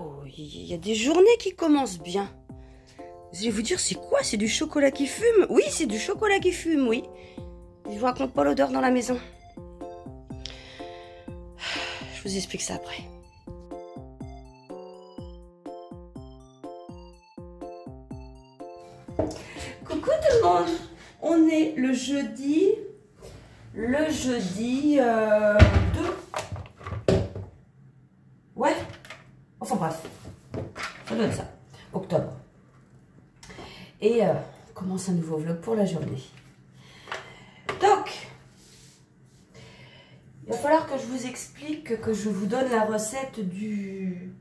Oh, il y a des journées qui commencent bien. Je vais vous dire, c'est quoi? C'est du chocolat qui fume? Oui, c'est du chocolat qui fume, oui. Je vous raconte pas l'odeur dans la maison. Je vous explique ça après. Coucou tout le monde. On est le jeudi 2. Ouais. Enfin bref. Ça doit être ça. Octobre. Et on commence un nouveau vlog pour la journée. Donc, il va falloir que je vous explique, que je vous donne la recette du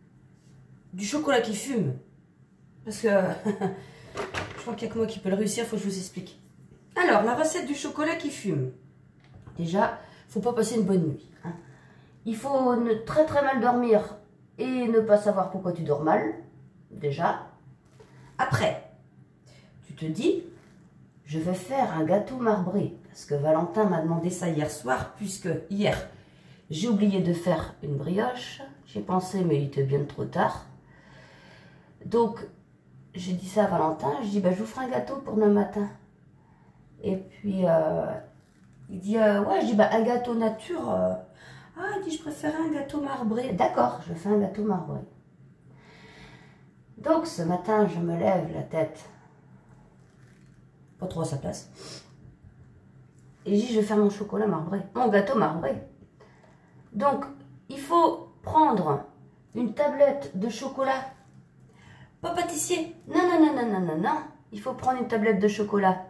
chocolat qui fume. Parce que je crois qu'il n'y a que moi qui peux le réussir, il faut que je vous explique. Alors, la recette du chocolat qui fume. Déjà, il ne faut pas passer une bonne nuit. Hein. Il faut très très mal dormir et ne pas savoir pourquoi tu dors mal. Déjà. Après, tu te dis, je vais faire un gâteau marbré. Parce que Valentin m'a demandé ça hier soir, puisque hier, j'ai oublié de faire une brioche. J'ai pensé, mais il était bien trop tard. Donc, j'ai dit ça à Valentin. Je dis, bah, je vous ferai un gâteau pour demain matin. Et puis, il dit, ouais, je dis, bah, un gâteau nature. Ah, il dit, je préférais un gâteau marbré. D'accord, je fais un gâteau marbré. Donc, ce matin, je me lève la tête. Pas trop à sa place. Et je dis, je vais faire mon chocolat marbré, mon gâteau marbré. Donc, il faut prendre une tablette de chocolat. Pas pâtissier. Non, non, non, non, non, non, non. Il faut prendre une tablette de chocolat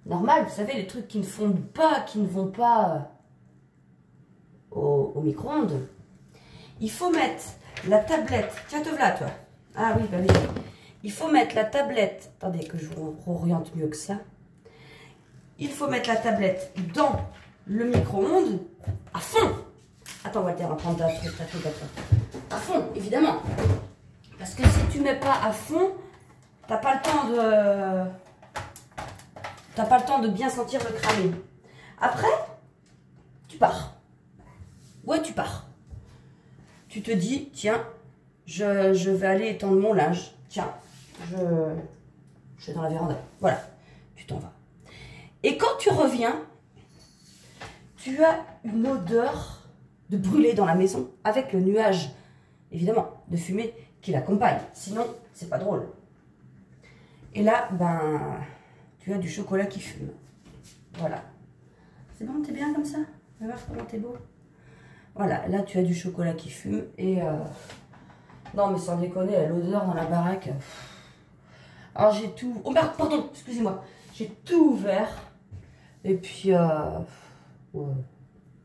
normal. Vous savez, les trucs qui ne fondent pas, qui ne vont pas au micro-ondes. Il faut mettre la tablette. Tiens, te voilà, toi. Ah oui, bah oui. Il faut mettre la tablette. Attendez, que je vous oriente mieux que ça. Il faut mettre la tablette dans le micro-ondes à fond. Attends, Walter, on va prendre ta truc. À fond, évidemment. Parce que si tu mets pas à fond, t'as pas le temps de bien sentir le cramer. Après, tu pars. Ouais, tu pars. Tu te dis, tiens, je vais aller étendre mon linge. Tiens, je suis dans la véranda. Voilà, tu t'en vas. Et quand tu reviens, tu as une odeur de brûlé dans la maison avec le nuage, évidemment, de fumée qui l'accompagne. Sinon, c'est pas drôle. Et là, ben, tu as du chocolat qui fume. Voilà. C'est bon, t'es bien comme ça? Va voir comment t'es beau. Voilà, là, tu as du chocolat qui fume. Et non, mais sans déconner, l'odeur dans la baraque. Alors, j'ai tout... Oh, merde, pardon, excusez-moi. J'ai tout ouvert. Et puis, ouais.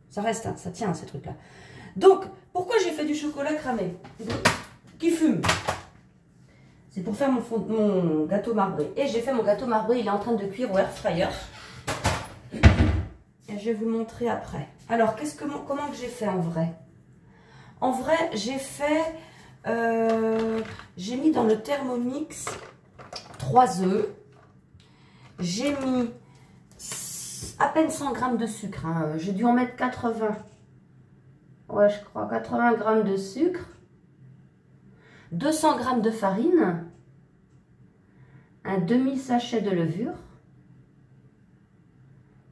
Ça reste, hein, ça tient, ces trucs-là. Donc, pourquoi j'ai fait du chocolat cramé qui fume? C'est pour faire mon gâteau marbré. Et j'ai fait mon gâteau marbré, il est en train de cuire au air fryer. Et je vais vous montrer après. Alors, comment que j'ai fait en vrai? En vrai, j'ai fait... j'ai mis dans le Thermomix 3 œufs. J'ai mis à peine 100 g de sucre. Hein. J'ai dû en mettre 80. Ouais, je crois 80 g de sucre. 200 g de farine. Un demi-sachet de levure.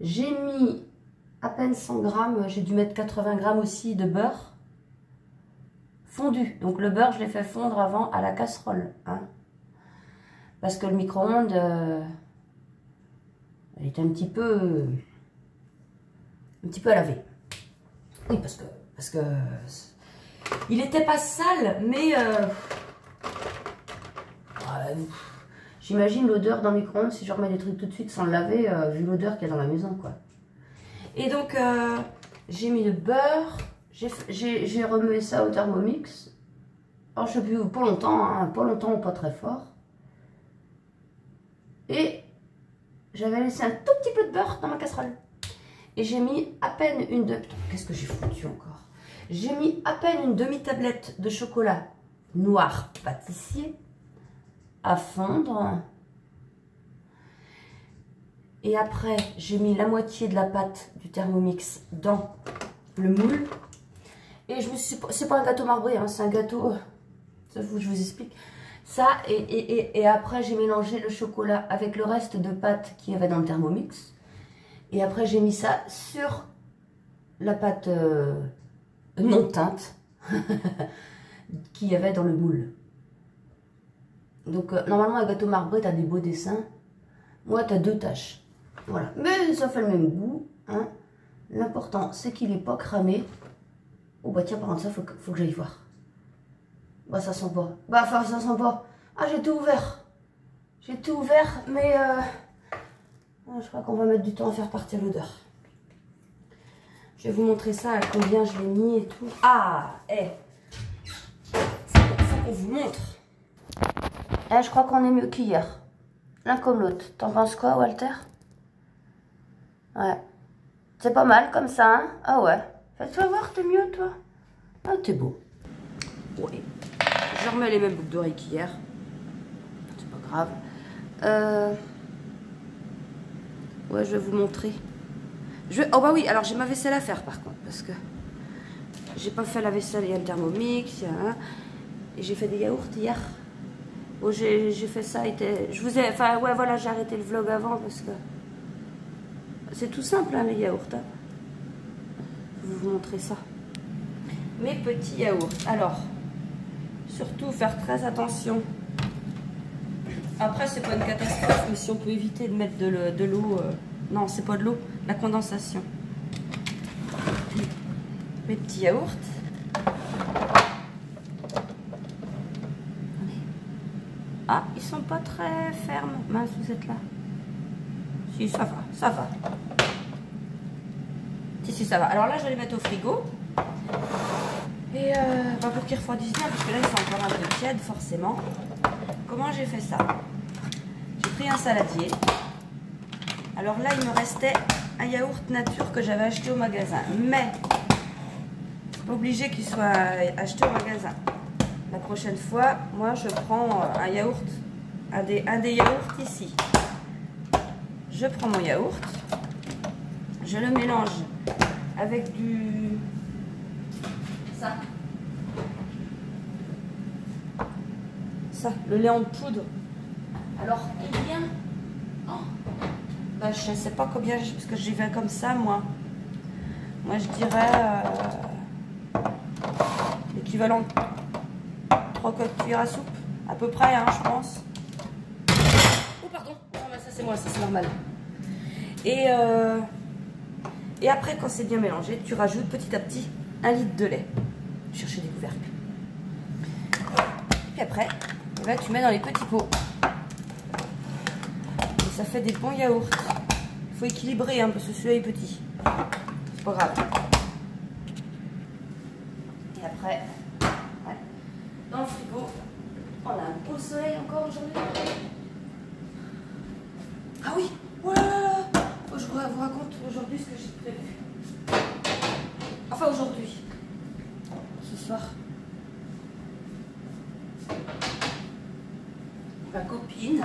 J'ai mis à peine 100 g. J'ai dû mettre 80 g aussi de beurre. Fondu. Donc le beurre, je l'ai fait fondre avant à la casserole. Hein. Parce que le micro-ondes... elle est un petit peu à laver. Oui, parce que il n'était pas sale, mais j'imagine l'odeur dans le micro-ondes si je remets des trucs tout de suite sans le laver, vu l'odeur qu'il y a dans la maison, quoi. Et donc j'ai mis le beurre, j'ai remué ça au Thermomix. Alors je sais plus, pas longtemps, hein, pas longtemps ou pas très fort. Et j'avais laissé un tout petit peu de beurre dans ma casserole. Et j'ai mis à peine une... Qu'est-ce que j'ai foutu encore? J'ai mis à peine une demi-tablette de chocolat noir pâtissier à fondre. Et après, j'ai mis la moitié de la pâte du Thermomix dans le moule. Et je me suis... C'est pas un gâteau marbré, hein, c'est un gâteau Ça, faut que je vous explique. Ça, et après, j'ai mélangé le chocolat avec le reste de pâte qu'il y avait dans le Thermomix. Et après, j'ai mis ça sur la pâte non teinte qu'il y avait dans le moule. Donc, normalement, un gâteau marbré, tu as des beaux dessins. Moi, tu as 2 taches. Voilà. Mais ça fait le même goût. Hein. L'important, c'est qu'il n'est pas cramé. Oh, bah tiens, par contre, ça, faut que j'aille voir. Bah, ça sent pas. Bah, enfin, ça sent pas. Ah, j'ai tout ouvert. J'ai tout ouvert, mais je crois qu'on va mettre du temps à faire partir l'odeur. Je vais vous montrer ça, à combien je l'ai mis et tout. Ah, faut qu'on vous montre. Je crois qu'on est mieux qu'hier. L'un comme l'autre. T'en penses quoi, Walter? Ouais. C'est pas mal comme ça, hein? Ah ouais. Fais-toi voir, t'es mieux, toi? Ah, t'es beau. Ouais. Je remets les mêmes boucles d'oreilles qu'hier. C'est pas grave. Ouais, je vais vous montrer. Oh bah oui, alors j'ai ma vaisselle à faire par contre. Parce que j'ai pas fait la vaisselle, il y a le Thermomix. Et j'ai fait des yaourts hier. Oh, j'ai fait ça. Enfin, ouais, voilà, j'ai arrêté le vlog avant parce que c'est tout simple, hein, les yaourts. Hein. Je vais vous montrer ça. Mes petits yaourts. Alors, surtout faire très attention. Après, c'est pas une catastrophe, mais si on peut éviter de mettre de l'eau. Non, c'est pas de l'eau, la condensation. Mes petits yaourts. Ah, ils sont pas très fermes. Mince, vous êtes là. Si, ça va, ça va. Si, ça va. Alors là, je vais les mettre au frigo. Et pour qu'ils refroidissent bien, parce que là, ils sont encore un peu tièdes, forcément. Comment j'ai fait ça? J'ai pris un saladier. Alors là, il me restait un yaourt nature que j'avais acheté au magasin. Mais, c'est pas obligé qu'il soit acheté au magasin. La prochaine fois, moi, je prends un yaourt, un des yaourts ici. Je prends mon yaourt, je le mélange avec ça, le lait en poudre. Alors, combien? Bah, je ne sais pas combien, parce que j'y vais comme ça, moi. Moi, je dirais l'équivalent de 3 cuillères à soupe, à peu près, hein, je pense. Oh, pardon, non, bah, ça c'est moi, ça c'est normal. Et après, quand c'est bien mélangé, tu rajoutes petit à petit 1 litre de lait. Chercher des couvercles. Puis après, là, tu mets dans les petits pots. Et ça fait des bons yaourts. Il faut équilibrer, hein, parce que celui-là est petit. C'est pas grave. Et après, ouais, dans le frigo, on a un beau soleil encore aujourd'hui. Ah oui, voilà. Oh, je vous raconte aujourd'hui ce que j'ai prévu. Enfin, aujourd'hui. Ce soir. Ma copine,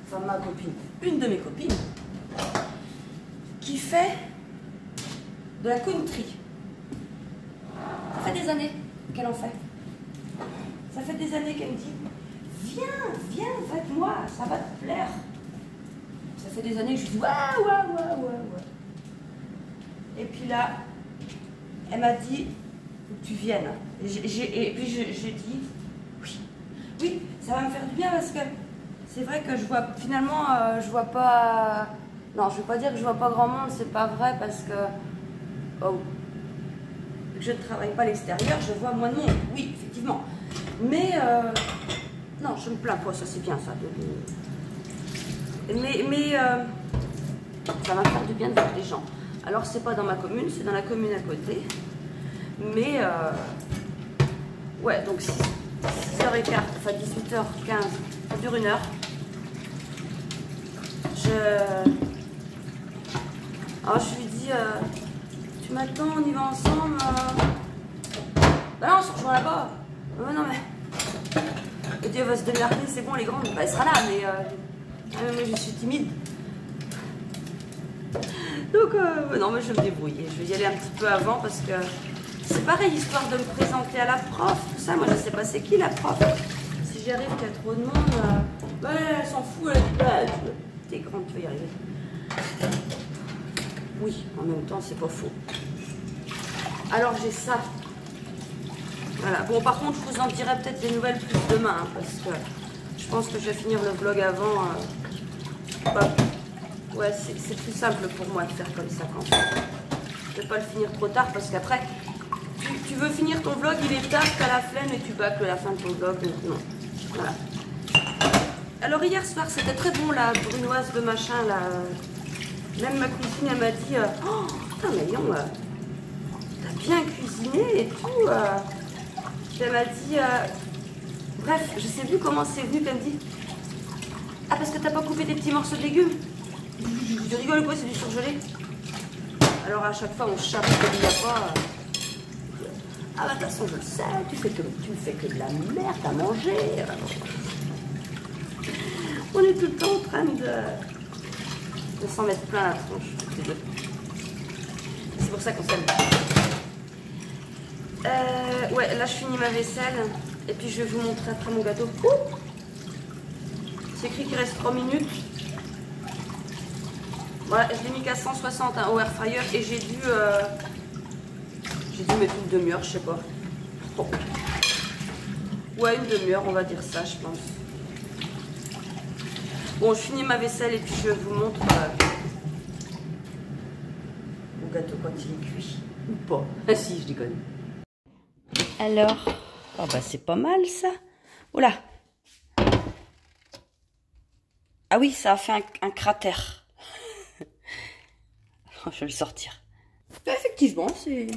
enfin ma copine, une de mes copines, qui fait de la country. Ça fait des années qu'elle en fait. Ça fait des années qu'elle me dit, viens avec moi, ça va te plaire. Ça fait des années que je dis, ouais. Et puis là, elle m'a dit, faut que tu viennes. Et puis j'ai dit, oui, ça va me faire du bien parce que c'est vrai que je vois, finalement, je vois pas, non, je ne vais pas dire que je vois pas grand monde, c'est pas vrai parce que, je ne travaille pas à l'extérieur, je vois moins de monde, oui, effectivement. Mais, non, je me plains pas, ça c'est bien ça. Mais ça va me faire du bien de voir des gens. Alors, c'est pas dans ma commune, c'est dans la commune à côté. Mais, ouais, donc 6h15, enfin 18h15, ça dure 1 heure. Alors, je lui dis, tu m'attends, on y va ensemble. Bah non, on se rejoint là-bas. Non, mais. Et Dieu va se démerder, c'est bon, les grandes, bah, elle sera là, mais je suis timide. Donc, non, mais je vais me débrouiller. Je vais y aller un petit peu avant parce que C'est pareil, histoire de me présenter à la prof, tout ça. Moi, je sais pas c'est qui la prof. Si j'y arrive qu'il y a trop de monde, ouais, elle s'en fout, elle dit, bah, t'es grande, tu vas y arriver. Oui, en même temps, c'est pas faux. Alors, j'ai ça. Voilà. Bon, par contre, je vous en dirai peut-être des nouvelles plus demain, hein, parce que je pense que je vais finir le vlog avant. Ouais, c'est plus simple pour moi de faire comme ça quand même. Je vais pas le finir trop tard, parce qu'après, tu veux finir ton vlog, il est tard, t'as la flemme et tu bâcles la fin de ton vlog. Donc non. Voilà. Alors, hier soir, c'était très bon, la brunoise de machin, là. Même ma cuisine, elle m'a dit oh, putain, mais non, t'as bien cuisiné et tout. Elle m'a dit bref, je sais plus comment c'est venu qu'elle me dit ah, parce que t'as pas coupé des petits morceaux de légumes. Je rigole quoi, c'est du surgelé. Alors à chaque fois, on chape comme il n'y a pas. Ah, bah de toute façon, je le sais, tu fais que de la merde à manger. On est tout le temps en train de s'en mettre plein la tronche, toutes les deux. C'est pour ça qu'on s'aime. Ouais, là je finis ma vaisselle et puis je vais vous montrer après mon gâteau. C'est écrit qu'il reste 3 minutes. Voilà, je l'ai mis qu'à 160 hein, au air fryer et j'ai dû mettre une demi-heure, je sais pas. Bon. Ouais, une demi-heure, on va dire ça, je pense. Bon, je finis ma vaisselle et puis je vous montre mon gâteau quand il est cuit. Ou pas. Ah si, je déconne. Alors, oh bah c'est pas mal ça. Oula. Ah oui, ça a fait un cratère. Je vais le sortir. Effectivement, c'est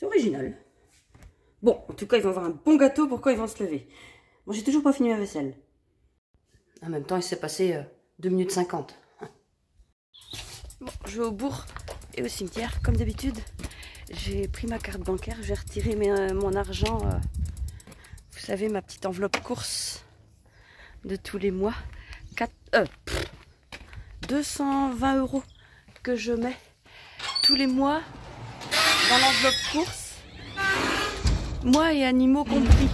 original. Bon, en tout cas, ils vont avoir un bon gâteau. Pourquoi ils vont se lever? Bon, j'ai toujours pas fini ma vaisselle. En même temps, il s'est passé 2 minutes 50. Bon, je vais au bourg et au cimetière, comme d'habitude. J'ai pris ma carte bancaire, je vais retirer mon argent. Vous savez, ma petite enveloppe course de tous les mois. 220 € que je mets tous les mois dans l'enveloppe course. Moi et animaux compris.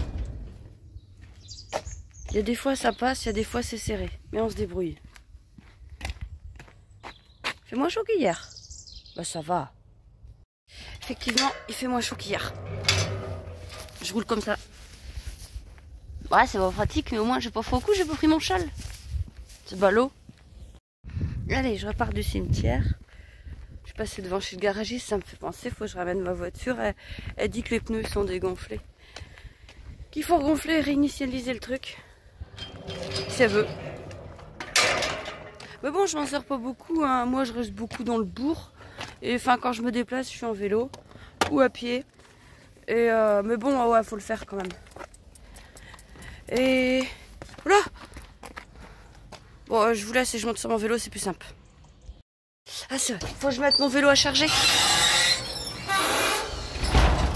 Il y a des fois ça passe, il y a des fois c'est serré. Mais on se débrouille. Il fait moins chaud qu'hier. Bah ça va. Effectivement, il fait moins chaud qu'hier. Je roule comme ça. Ouais, c'est pas pratique, mais au moins j'ai pas fait au coup, j'ai pas pris mon châle. C'est ballot. Allez, je repars du cimetière. Je suis passée devant chez le garagiste, ça me fait penser, faut que je ramène ma voiture. Elle dit que les pneus sont dégonflés. Qu'il faut regonfler et réinitialiser le truc. Si elle veut. Mais bon, je m'en sers pas beaucoup, hein. Moi je reste beaucoup dans le bourg. Et enfin, quand je me déplace, je suis en vélo ou à pied. Et mais bon, ouais, faut le faire quand même. Et voilà. Bon, je vous laisse et je monte sur mon vélo, c'est plus simple. Ah, c'est vrai, faut que je mette mon vélo à charger.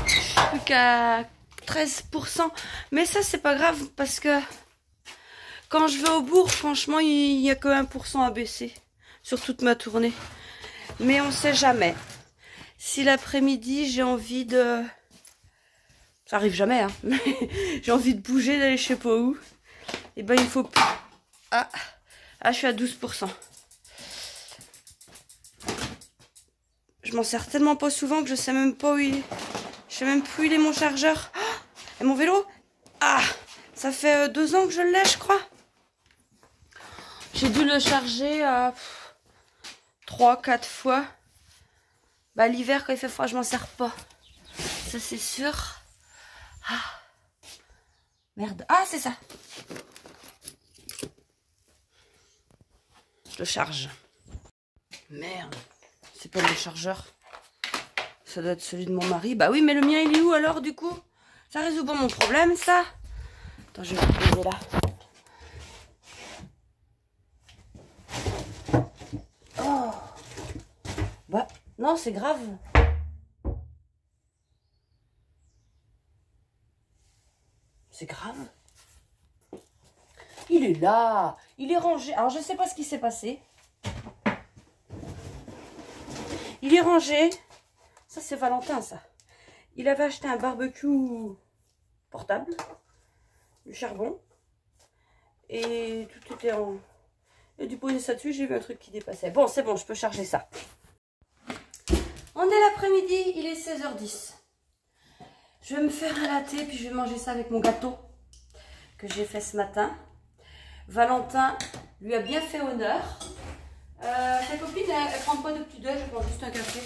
Je suis plus qu'à 13%. Mais ça, c'est pas grave parce que quand je vais au bourg, franchement, il n'y a que 1% à baisser sur toute ma tournée. Mais on sait jamais. Si l'après-midi, j'ai envie de... Ça arrive jamais, hein. J'ai envie de bouger, d'aller je sais pas où. Et ben, il faut... Ah, je suis à 12%. Je m'en sers tellement pas souvent que je sais même pas où il est. Je sais même plus où il est mon chargeur. Oh, et mon vélo? Ah, ça fait 2 ans que je l'ai, je crois. J'ai dû le charger 3-4 fois. Bah l'hiver quand il fait froid, je m'en sers pas. Ça c'est sûr. Ah. Merde. Ah, c'est ça. Je le charge. Merde. C'est pas le chargeur. Ça doit être celui de mon mari. Bah oui, mais le mien, il est où alors, du coup? Ça résout pas mon problème, ça? Attends, je vais le poser là. Oh. Bah, non, c'est grave. C'est grave. Il est là. Il est rangé. Alors, je sais pas ce qui s'est passé. Il est rangé. Ça, c'est Valentin, ça. Il avait acheté un barbecue portable, du charbon. Et tout était en... Et du poser ça dessus, j'ai vu un truc qui dépassait. Bon, c'est bon, je peux charger ça. On est l'après-midi, il est 16h10. Je vais me faire un latte, puis je vais manger ça avec mon gâteau que j'ai fait ce matin. Valentin lui a bien fait honneur. Ta copine, elle prend pas de petit déj, elle prend juste un café.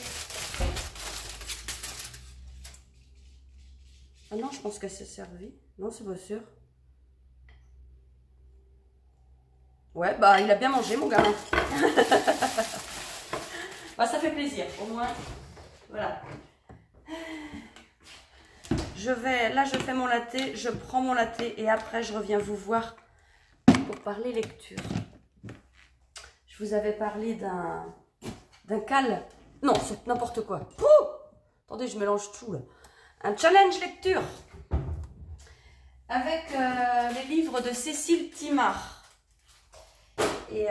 Ah non, je pense qu'elle s'est servie. Non, c'est pas sûr. Ouais, bah il a bien mangé, mon gamin. Bah, ça fait plaisir, au moins. Voilà. Là, je fais mon latte, je prends mon latte et après, je reviens vous voir pour parler lecture. Je vous avais parlé d'un cal. Non, c'est n'importe quoi. Ouh, attendez, je mélange tout là. Un challenge lecture avec les livres de Cécile Thimard. Et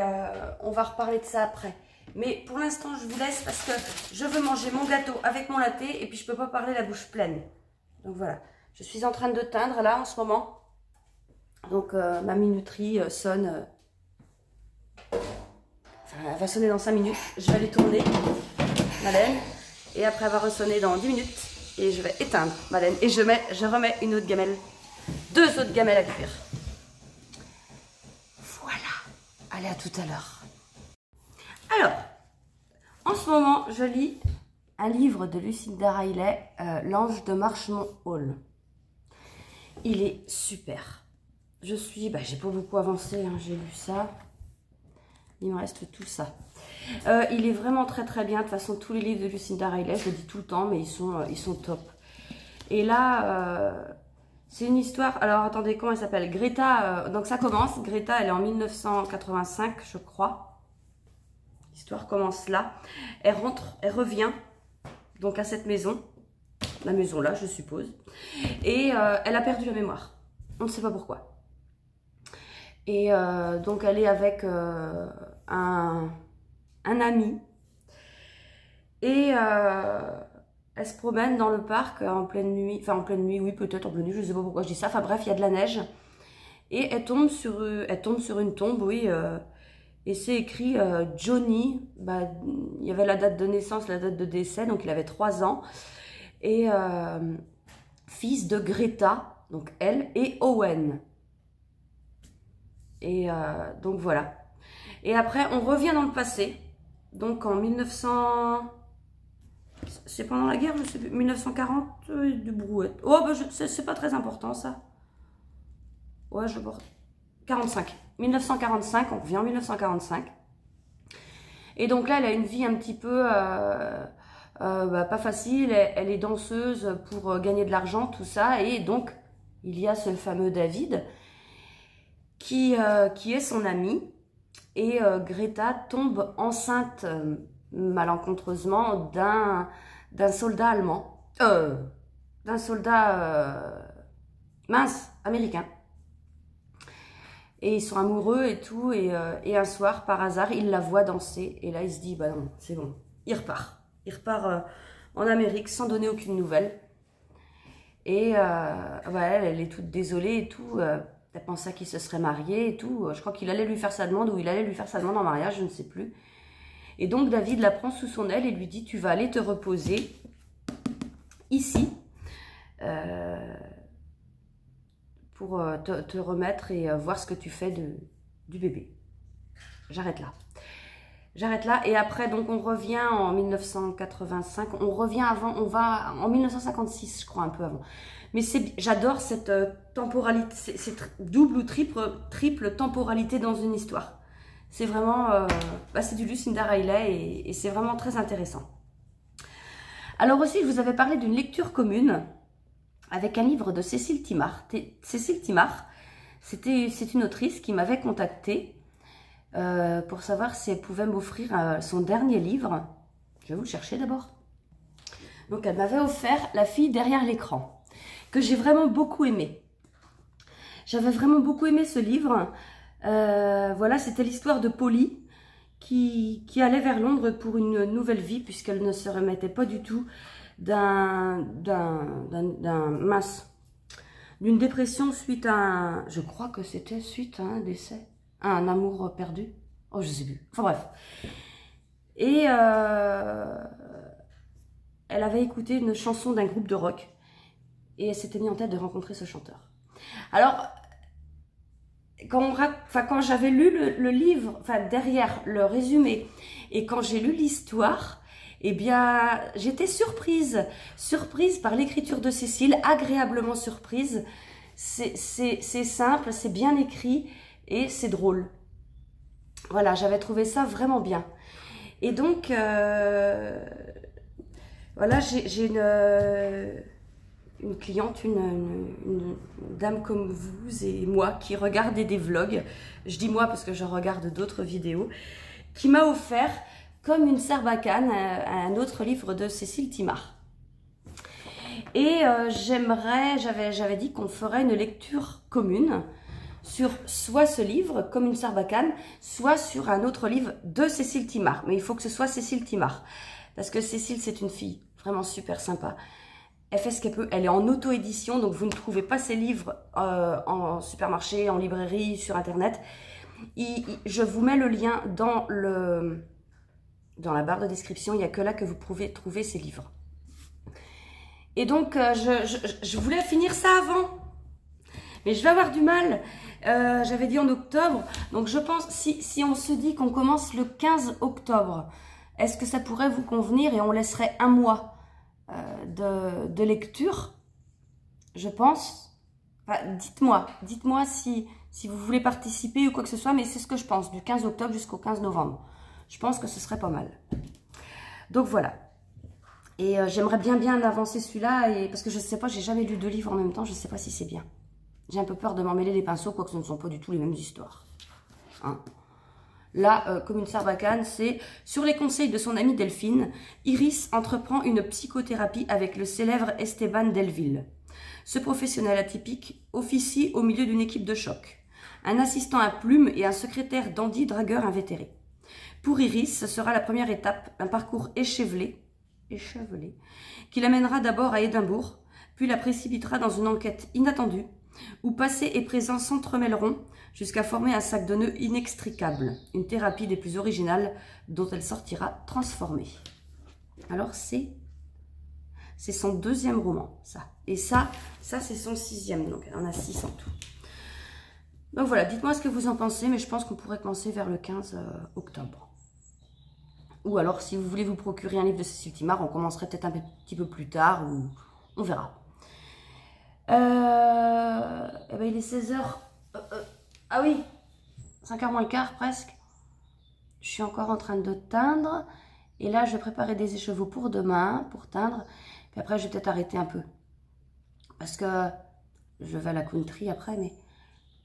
on va reparler de ça après. Mais pour l'instant, je vous laisse parce que je veux manger mon gâteau avec mon latte et puis je peux pas parler la bouche pleine. Donc voilà, je suis en train de teindre là en ce moment. Donc ma minuterie sonne. Enfin, elle va sonner dans 5 minutes. Je vais aller tourner ma laine. Et après elle va ressonner dans 10 minutes. Et je vais éteindre ma laine. Et je remets une autre gamelle. 2 autres gamelles à cuire. Voilà. Allez, à tout à l'heure. Alors, en ce moment, je lis un livre de Lucinda Riley, L'ange de Marchmont Hall. Il est super. J'ai pas beaucoup avancé, hein, j'ai lu ça. Il me reste tout ça. Il est vraiment très très bien. De toute façon, tous les livres de Lucinda Riley, je le dis tout le temps, mais ils sont top. Et là, c'est une histoire. Alors attendez, comment elle s'appelle? Greta. Donc ça commence. Greta, elle est en 1985, je crois. L'histoire commence là. Elle rentre, elle revient donc à cette maison. La maison là, je suppose. Et elle a perdu la mémoire. On ne sait pas pourquoi. Et donc elle est avec un ami. Et elle se promène dans le parc en pleine nuit. Enfin en pleine nuit, oui peut-être en pleine nuit, je ne sais pas pourquoi je dis ça. Enfin bref, il y a de la neige. Et elle tombe sur une tombe, oui. Et c'est écrit Johnny. Bah, il y avait la date de naissance, la date de décès, donc il avait 3 ans. Et fils de Greta, donc elle, et Owen. Et donc voilà. Et après, on revient dans le passé. Donc en 1900... C'est pendant la guerre, je sais plus. 1940, du brouette. Oh, bah, c'est pas très important, ça. Ouais, je vois. 45. 1945, on revient en 1945. Et donc là, elle a une vie un petit peu... pas facile. Elle est danseuse pour gagner de l'argent, tout ça. Et donc, il y a ce fameux David qui est son ami. Et Greta tombe enceinte malencontreusement d'un soldat allemand. D'un soldat mince, américain. Et ils sont amoureux et tout. Et un soir, par hasard, il la voit danser. Et là, il se dit, bah non, c'est bon. Il repart. Il repart en Amérique sans donner aucune nouvelle. Et elle est toute désolée et tout. Elle pensait qu'il se serait marié et tout. Je crois qu'il allait lui faire sa demande ou il allait lui faire sa demande en mariage, je ne sais plus. Et donc David la prend sous son aile et lui dit, tu vas aller te reposer ici pour te remettre et voir ce que tu fais du bébé. J'arrête là. J'arrête là et après donc on revient en 1985, on revient avant, on va en 1956 je crois, un peu avant. Mais j'adore cette temporalité, cette double ou triple temporalité dans une histoire. C'est vraiment, c'est du Lucinda Riley et c'est vraiment très intéressant. Alors aussi je vous avais parlé d'une lecture commune avec un livre de Cécile Thimard. Cécile Thimard, c'est une autrice qui m'avait contactée pour savoir si elle pouvait m'offrir son dernier livre. Je vais vous le chercher d'abord. Donc elle m'avait offert La fille derrière l'écran, que j'ai vraiment beaucoup aimé. J'avais vraiment beaucoup aimé ce livre. Voilà, c'était l'histoire de Polly qui allait vers Londres pour une nouvelle vie puisqu'elle ne se remettait pas du tout d'une dépression suite à un, je crois que c'était suite à un décès, à un amour perdu. Oh, je sais plus. Enfin bref. Et elle avait écouté une chanson d'un groupe de rock et elle s'était mis en tête de rencontrer ce chanteur. Alors, quand j'avais lu le livre, enfin derrière le résumé, et quand j'ai lu l'histoire, eh bien, j'étais surprise par l'écriture de Cécile, agréablement surprise. C'est simple, c'est bien écrit et c'est drôle. Voilà, j'avais trouvé ça vraiment bien. Et donc, voilà, j'ai une cliente, une dame comme vous et moi qui regardait des vlogs, je dis moi parce que je regarde d'autres vidéos, qui m'a offert Comme une sarbacane, un autre livre de Cécile Thimard. Et j'avais dit qu'on ferait une lecture commune sur soit ce livre, Comme une sarbacane, soit sur un autre livre de Cécile Thimard. Mais il faut que ce soit Cécile Thimard, parce que Cécile, c'est une fille vraiment super sympa. Elle fait ce qu'elle peut, elle est en auto-édition, donc vous ne trouvez pas ses livres en supermarché, en librairie, sur internet. Je vous mets le lien dans la barre de description, il n'y a que là que vous pouvez trouver ces livres. Et donc, je voulais finir ça avant, mais je vais avoir du mal. J'avais dit en octobre, donc je pense, si on se dit qu'on commence le 15 octobre, est-ce que ça pourrait vous convenir et on laisserait un mois de lecture, je pense. Enfin, dites-moi si vous voulez participer ou quoi que ce soit, mais c'est ce que je pense, du 15 octobre jusqu'au 15 novembre. Je pense que ce serait pas mal. Donc voilà. Et j'aimerais bien avancer celui-là, parce que je sais pas, j'ai jamais lu 2 livres en même temps, je sais pas si c'est bien. J'ai un peu peur de m'en mêler les pinceaux, quoique ce ne sont pas du tout les mêmes histoires. Hein. Là, Comme une sarbacane, c'est sur les conseils de son amie Delphine, Iris entreprend une psychothérapie avec le célèbre Esteban Delville. Ce professionnel atypique officie au milieu d'une équipe de choc. Un assistant à plume et un secrétaire dandy dragueur invétéré. Pour Iris, ce sera la première étape, un parcours échevelé, qui l'amènera d'abord à Édimbourg, puis la précipitera dans une enquête inattendue, où passé et présent s'entremêleront jusqu'à former un sac de nœuds inextricable, une thérapie des plus originales dont elle sortira transformée. Alors c'est son 2e roman, ça. Et ça c'est son 6e, donc elle en a 6 en tout. Donc voilà, dites-moi ce que vous en pensez, mais je pense qu'on pourrait commencer vers le 15 octobre. Ou alors, si vous voulez vous procurer un livre de Cécile Thimard, on commencerait peut-être un petit peu plus tard, ou on verra. Eh ben, il est 16h. Ah oui, 5h moins le quart presque. Je suis encore en train de teindre. Et là, je vais préparer des écheveaux pour demain, pour teindre. Puis après, je vais peut-être arrêter un peu. Parce que je vais à la country après, mais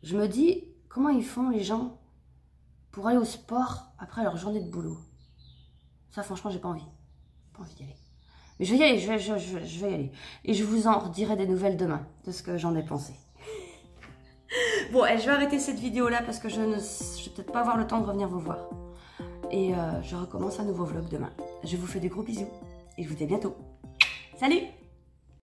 je me dis, comment ils font les gens pour aller au sport après leur journée de boulot? Ça, franchement, j'ai pas envie. Pas envie d'y aller. Mais je vais y aller, je vais y aller. Et je vous en redirai des nouvelles demain, de ce que j'en ai pensé. Bon, je vais arrêter cette vidéo-là parce que je vais peut-être pas avoir le temps de revenir vous voir. Et je recommence un nouveau vlog demain. Je vous fais des gros bisous. Et je vous dis à bientôt. Salut!